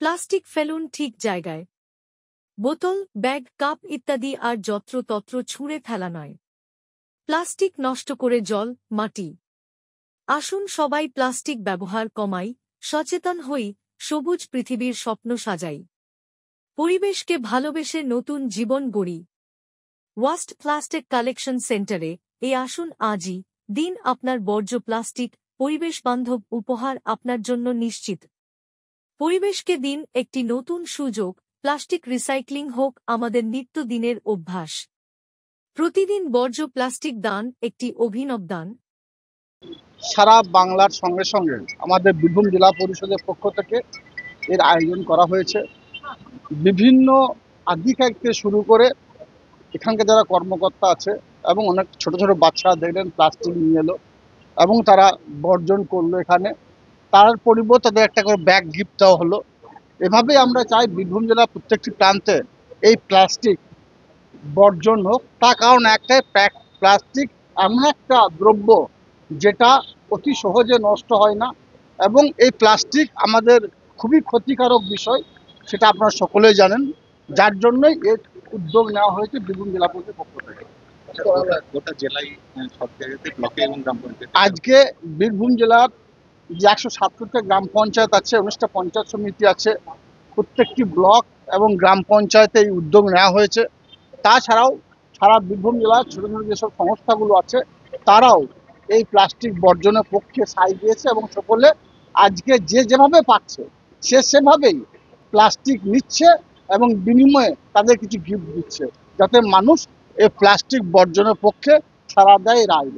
Plastic ফেলুন ঠিক জায়গায়। বোতল, ব্যাগ, কাপ ইত্যাদি আর যত্রতত্র ছুঁড়ে ফেলা নয়। প্লাস্টিক নষ্ট করে জল, মাটি। আসুন সবাই প্লাস্টিক ব্যবহার কমাই, সচেতন হই, সবুজ পৃথিবীর স্বপ্ন সাজাই। পরিবেশকে ভালোবেসে নতুন জীবন গড়ি। ওয়াস্ট প্লাস্টিক কালেকশন সেন্টারে আসুন আজই, দিন আপনার বর্জ্য প্লাস্টিক পরিবেশবান্ধব উপহার আপনার জন্য নিশ্চিত। পরিবেশকে দিন একটি নতুন সুযোগ, প্লাস্টিক রিসাইক্লিং হোক আমাদের নিত্যদিনের অভ্যাস। প্রতিদিন বর্জ্য প্লাস্টিক দান একটি অভিনব দান। সারা বাংলার সঙ্গে সঙ্গে আমাদের বীরভূম জেলা পরিষদের পক্ষ থেকে এর আয়োজন করা হয়েছে। বিভিন্ন আধিকারিক থেকে শুরু করে এখানকার যারা কর্মকর্তা আছে এবং অনেক ছোট ছোট বাচ্চারা দেখলেন প্লাস্টিক নিয়ে এলো এবং তারা বর্জন করলো। এখানে তার পরিবর্তে তাদের একটা করে ব্যাগ গিফট দেওয়া হলো। এভাবেই আমরা চাই বীরভূম জেলার প্রত্যেকটি প্রান্তে এই প্লাস্টিক বর্জন হোক। তার কারণ একটাই, প্লাস্টিক এমন একটা দ্রব্য যেটা অতি সহজে নষ্ট হয় না এবং এই প্লাস্টিক আমাদের খুবই ক্ষতিকারক বিষয়, সেটা আপনারা সকলেই জানেন। যার জন্যই এর উদ্যোগ নেওয়া হয়েছে বীরভূম জেলা পরিষদের পক্ষ থেকে। গোটা জেলায় সব জায়গাতে ব্লকে এবং গ্রাম পঞ্চায়েত আজকে বীরভূম জেলার যে 170টা গ্রাম পঞ্চায়েত আছে, 19টা পঞ্চায়েত সমিতি আছে, প্রত্যেকটি ব্লক এবং গ্রাম পঞ্চায়েতে এই উদ্যোগ নেওয়া হয়েছে। তাছাড়াও সারা বীরভূম জেলার ছোটো ছোটো যেসব সংস্থাগুলো আছে তারাও এই প্লাস্টিক বর্জনের পক্ষে সাই দিয়েছে এবং সকলে আজকে যে যেভাবে পাচ্ছে সে সেভাবেই প্লাস্টিক নিচ্ছে এবং বিনিময়ে তাদের কিছু গিফট দিচ্ছে, যাতে মানুষ এই প্লাস্টিক বর্জনের পক্ষে সাড়া দেয়, রায় দেয়।